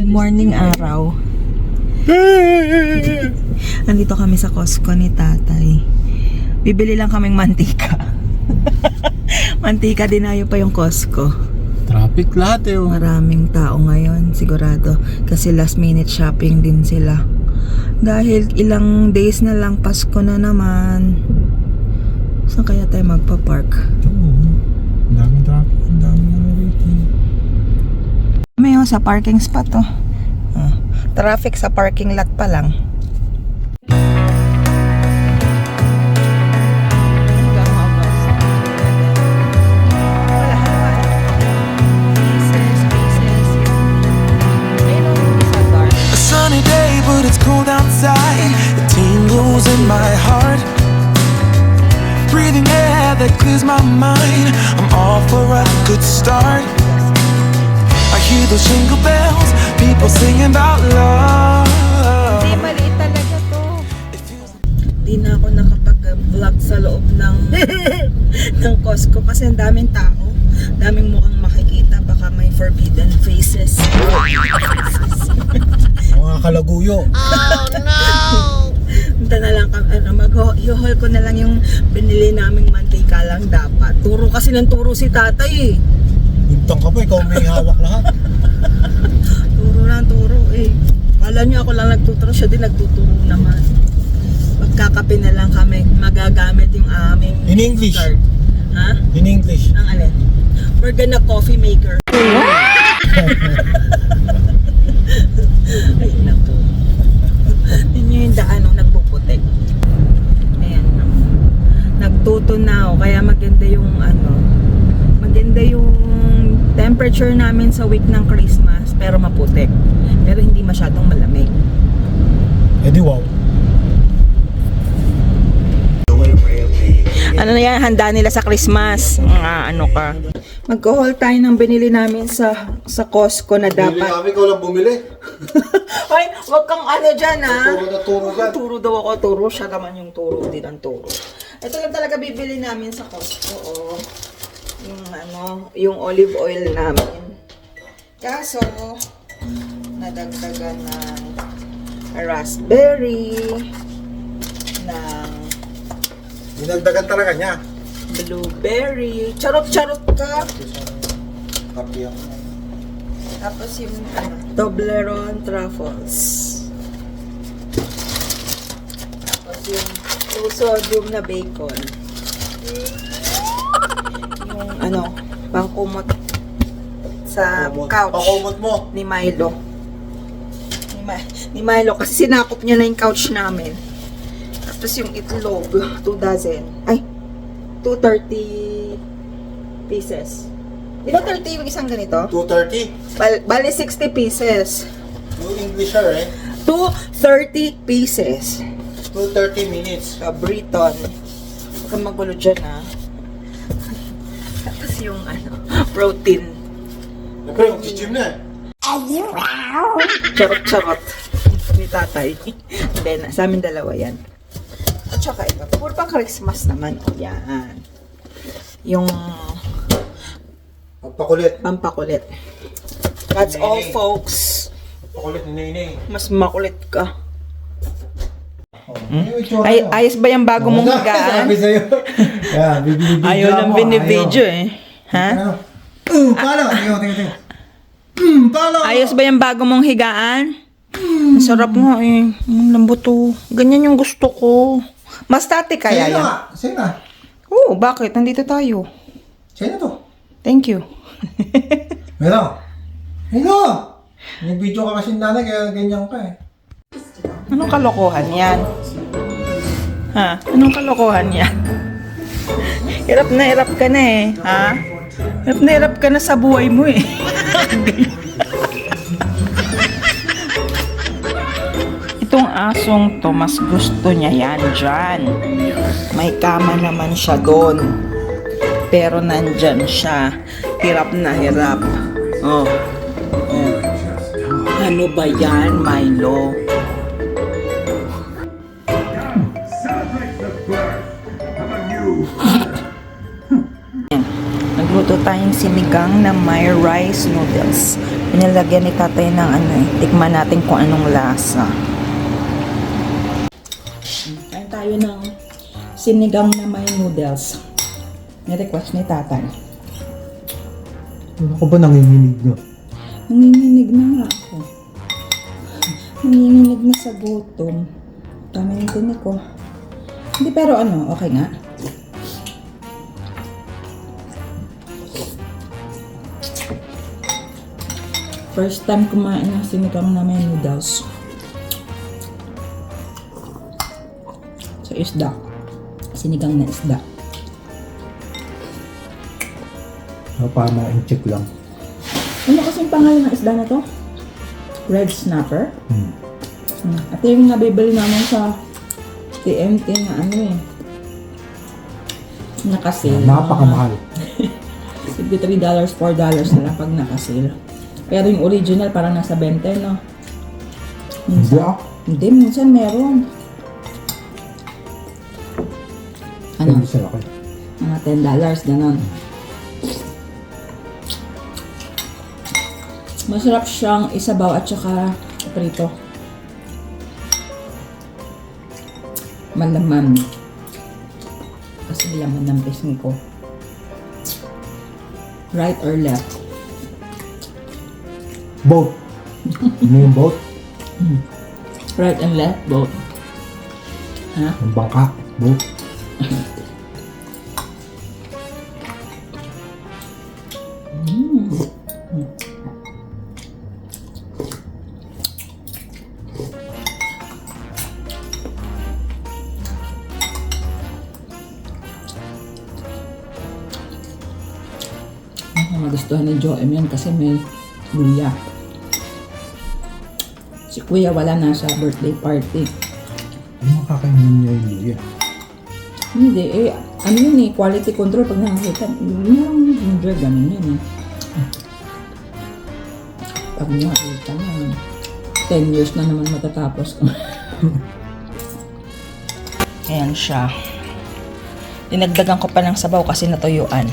Morning araw. Andito kami sa Costco ni tatay. Bibili lang kaming mantika. Mantika, dinayo pa yung Costco. Traffic lahat eh. Maraming tao ngayon, sigurado. Kasi last minute shopping din sila. Dahil ilang days na lang, Pasko na naman. Saan kaya tayo magpa-park? Oo. Ang daming traffic. Ang daming ano rito. May sa parking spot to. Traffic sa parking lot pa lang. A sunny day, but it's cold outside. It tingles in my heart. Breathing air that clears my mind. I'm all for a good start. I hear those jingle bells, people singing about love. Hindi, maliit talaga to. Di na ako nakapag-vlog sa loob ng ng Costco kasi ang daming tao. Daming mukhang makikita. Baka may forbidden faces. Mga kalaguyo. Punta na lang kami, mag-haul ko na lang yung binili naming mantika lang dapat. Turo kasi ng turo si tatay eh. Buntang ka pa, ikaw may hawak lahat. Turo lang, turo eh. Kala niyo ako lang nagtuturo, siya din nagtuturo naman. Magkakape na lang kami, magagamit yung aming In English? card. Ha? In English. Ang alin? We're gonna coffee maker. Ay, naku. Yun yung daan nung nagpuputik. Ayan. Nagtutunaw, kaya maganda yung maganda yung temperature namin sa week ng Christmas, pero maputik. Pero hindi masyadong malamig. Eh di wow. Ano na yan, handa nila sa Christmas. Ano ka. Mag-haul tayo ng binili namin sa Costco na Bumili dapat. kami, ikaw lang bumili. Ay, wag kang ano dyan ha. Turo na turo dyan. Turo daw ako, turo. Siya naman yung turo, din ang turo. Ito lang talaga bibili namin sa Costco. Oh. Yung olive oil namin. Kaso, nadagdagan ng raspberry, ng Dinagdagan talaga niya. blueberry, charot-charot ka. Kapi ako. Tapos yung Toblerone truffles. Tapos yung low sodium na bacon. Yung pangkumot sa couch Pakumot mo. ni Milo. Ni Milo kasi sinakop niya na yung couch namin. Tapos yung itlog, 2 dozen. Ay, 230 pieces. Di ba 30 yung isang ganito? 230. Bali 60 pieces. Yung English siya eh. 230 pieces. 230 minutes. Briton. Huwag kang magulo dyan ha. Tapos yung protein. Siyempre, mag-gym na eh. Charot-charot. Ni tatay. Then, sa amin dalawa yan. At saka ito. Puro pang Christmas naman. O yan. Yung Pagpakulit. pampakulit. That's all folks. Pakulit ni Nene. Mas makulit ka. Ay, Ayos ba yung bago mong higaan? Sabi sa'yo. Yan, bibili-video Ayaw lang mo, binibidyo eh. Ha? Ano? Palo! Tingnan. Palo! Ayos ba yung bago mong higaan? Ang sarap nga eh. Ang lambot to. Ganyan yung gusto ko. Mas tati kaya Sa'yo yan. na. Sa'yo na. Oo, bakit? Nandito tayo. Sa'yo na to. Thank you. Meron. Nag-video ka kasi nanay kaya ganyan ka eh. Anong kalokohan yan? Ha? Anong kalokohan yan? Hirap ka na eh. Ha? Hirap ka na sa buhay mo eh. Itong asong to, mas gusto niya yan dyan. May kama naman siya doon. Pero nandyan siya. Hirap na hirap. Oh. Ano ba yan, Milo? Nagluto tayong sinigang na may rice noodles. Pinalagyan ni tatay ng ano eh. Tikman natin kung anong lasa. Kain tayo ng sinigang na may noodles. Ni-request ni tatay. Ako ba nanginginig na? Nanginginig na nga ako. Nanginginig na sa gutom. Dami ng tinik ko. Hindi pero ano, okay nga. First time kumain ng sinigang na may noodles. Sa isda. Sinigang na isda. Para ma-check lang. Ano kasing pangalan ng isda na to? Red snapper? Hmm. Ito yung nabibili namin sa TNT na ano eh. Nakasil. Napakamahal. $53, $4 na lang pag nakasil. Pero yung original parang nasa 20, no? Hindi ah. Hindi, minsan meron. Ano? Hindi sa laki. Mga $10, ganon. Masarap siyang isabaw at saka prito. Malaman. Kasi laman ng pisngi ko. Right or left? Boat. Ano yung boat? Right and left, both. Ha? Yung bangka. Boat. Magustuhan ni Joem yan kasi may luya. Si Kuya wala na sa birthday party. Ano makakainin niya yung luya? Hindi eh, ano yun eh, quality control pag nakakita. Yung ginger, ganun yun eh. Pag nakakita na, 10 years na naman matatapos ko. Ayan siya. Dinagdagan ko pa ng sabaw kasi natuyuan.